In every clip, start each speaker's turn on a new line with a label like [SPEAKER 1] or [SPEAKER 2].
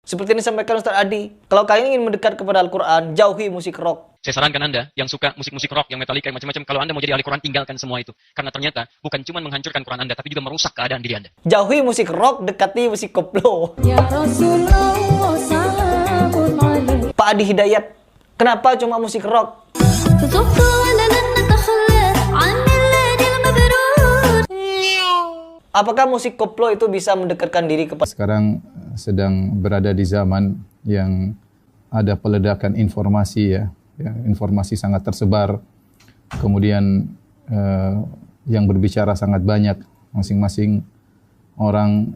[SPEAKER 1] Seperti yang disampaikan Ustaz Adi, kalau kalian ingin mendekat kepada Al-Quran, jauhi musik rock.
[SPEAKER 2] Saya sarankan Anda yang suka musik-musik rock, yang Metallica, yang macam-macam, kalau Anda mau jadi ahli Quran, tinggalkan semua itu. Karena ternyata bukan cuma menghancurkan Quran Anda, tapi juga merusak keadaan diri Anda.
[SPEAKER 1] Jauhi musik rock, dekati musik koplo.
[SPEAKER 3] Ya Rasulullah, salamun alaik.
[SPEAKER 1] Pak Adi Hidayat, kenapa cuma musik rock? Apakah musik koplo itu bisa mendekatkan diri kepada...
[SPEAKER 4] Sekarang sedang berada di zaman yang ada peledakan informasi ya, informasi sangat tersebar, kemudian yang berbicara sangat banyak, masing-masing orang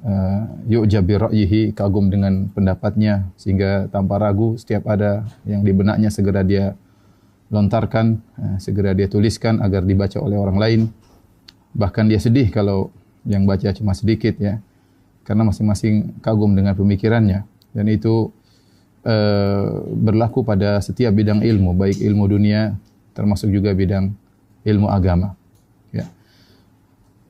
[SPEAKER 4] yu'jab bi ra'yihi, kagum dengan pendapatnya, sehingga tanpa ragu setiap ada yang di benaknya segera dia lontarkan, segera dia tuliskan agar dibaca oleh orang lain. Bahkan dia sedih kalau yang baca cuma sedikit ya, karena masing-masing kagum dengan pemikirannya, dan itu berlaku pada setiap bidang ilmu, baik ilmu dunia termasuk juga bidang ilmu agama. Ya.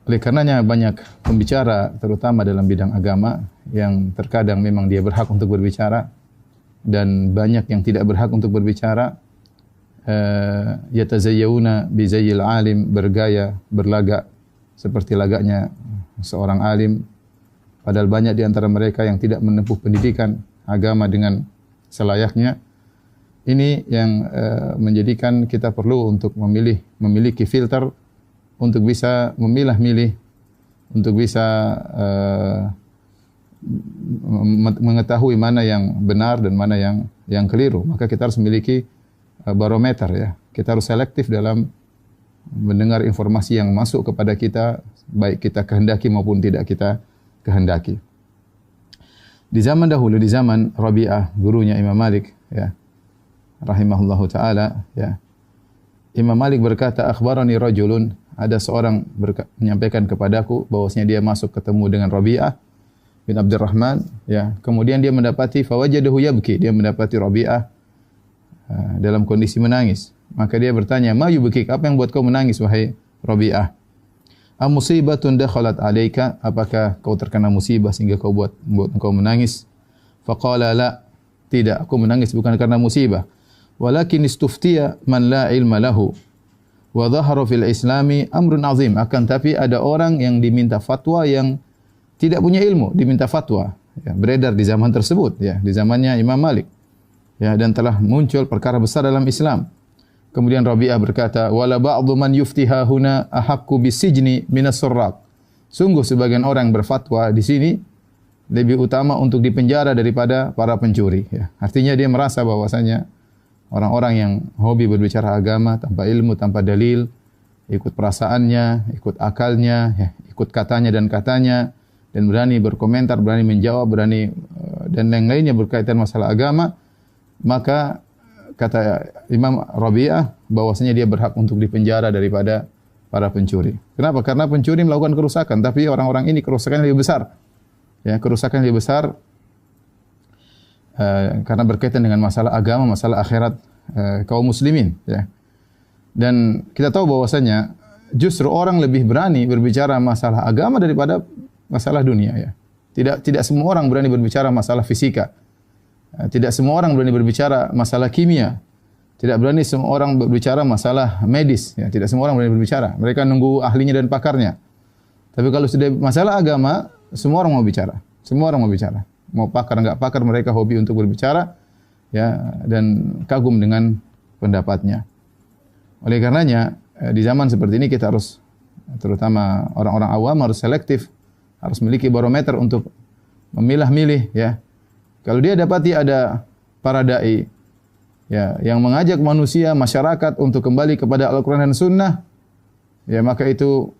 [SPEAKER 4] Oleh karenanya banyak pembicara, terutama dalam bidang agama, yang terkadang memang dia berhak untuk berbicara, dan banyak yang tidak berhak untuk berbicara. Yatazayyawuna bi zayyil alim, bergaya, berlagak seperti lagaknya seorang alim, padahal banyak di antara mereka yang tidak menempuh pendidikan agama dengan selayaknya. Ini yang menjadikan kita perlu untuk memiliki filter untuk bisa memilah-milih, untuk bisa mengetahui mana yang benar dan mana yang keliru. Maka kita harus memiliki barometer ya. Kita harus selektif dalam mendengar informasi yang masuk kepada kita, baik kita kehendaki maupun tidak kita kehendaki. Di zaman dahulu, di zaman Rabi'ah, gurunya Imam Malik, ya, rahimahullahu taala, ya, Imam Malik berkata, akhbarani rajulun, ada seorang menyampaikan kepadaku bahwasanya dia masuk ketemu dengan Rabi'ah bin Abdurrahman, ya, kemudian dia mendapati fawajadahu yabki, dia mendapati Rabi'ah dalam kondisi menangis. Maka dia bertanya, ma yubkik, apa yang buat kau menangis wahai Rabi'ah? Am musibatun dakhalat alayka, apakah kau terkena musibah sehingga kau buat engkau menangis? Faqala la, tidak, aku menangis bukan karena musibah, walakin istuftiya man la ilma lahu wa dhahara fil islami amrun azim, akan tapi ada orang yang diminta fatwa yang tidak punya ilmu, diminta fatwa, ya, beredar di zaman tersebut, ya, di zamannya Imam Malik, ya, dan telah muncul perkara besar dalam Islam. Kemudian Rabi'ah berkata, wala ba'dhu man yuftiha huna ahaqqu bisijni minas surraq. Sungguh sebagian orang berfatwa di sini lebih utama untuk dipenjara daripada para pencuri, ya. Artinya dia merasa bahwasanya orang-orang yang hobi berbicara agama tanpa ilmu, tanpa dalil, ikut perasaannya, ikut akalnya, ya, ikut katanya dan katanya, dan berani berkomentar, berani menjawab, berani dan lain-lainnya berkaitan masalah agama, maka kata Imam Rabi'ah bahwasanya dia berhak untuk dipenjara daripada para pencuri. Kenapa? Karena pencuri melakukan kerusakan, tapi orang-orang ini kerusakan lebih besar. Ya, kerusakan lebih besar karena berkaitan dengan masalah agama, masalah akhirat kaum muslimin, ya. Dan kita tahu bahwasanya justru orang lebih berani berbicara masalah agama daripada masalah dunia, ya. Tidak semua orang berani berbicara masalah fisika. Tidak semua orang berani berbicara masalah kimia. Tidak berani semua orang berbicara masalah medis. Ya, tidak semua orang berani berbicara. Mereka nunggu ahlinya dan pakarnya. Tapi kalau sudah masalah agama, semua orang mau bicara. Semua orang mau bicara. Mau pakar enggak pakar, mereka hobi untuk berbicara, ya, dan kagum dengan pendapatnya. Oleh karenanya, di zaman seperti ini kita harus, terutama orang-orang awam, harus selektif, harus memiliki barometer untuk memilah-milih, ya. Kalau dia dapati ada para dai, ya, yang mengajak manusia, masyarakat untuk kembali kepada Al-Quran dan Sunnah, ya, maka itu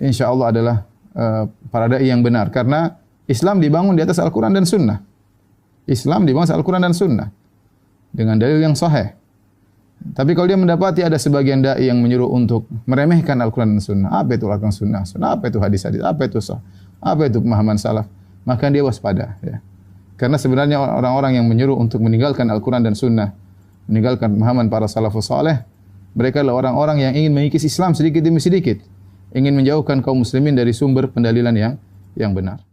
[SPEAKER 4] insya Allah adalah para dai yang benar. Karena Islam dibangun di atas Al-Quran dan Sunnah. Islam dibangun atas Al-Quran dan Sunnah dengan dalil yang sahih. Tapi kalau dia mendapati ada sebagian dai yang menyuruh untuk meremehkan Al-Quran dan Sunnah, apa itu Al-Quran dan Sunnah, apa itu hadis-hadis, apa itu sah, apa itu pemahaman salaf, maka dia waspada, ya. Karena sebenarnya orang-orang yang menyuruh untuk meninggalkan Al-Quran dan Sunnah, meninggalkan pemahaman para salafus saleh, mereka adalah orang-orang yang ingin mengikis Islam sedikit demi sedikit, ingin menjauhkan kaum muslimin dari sumber pendalilan yang benar.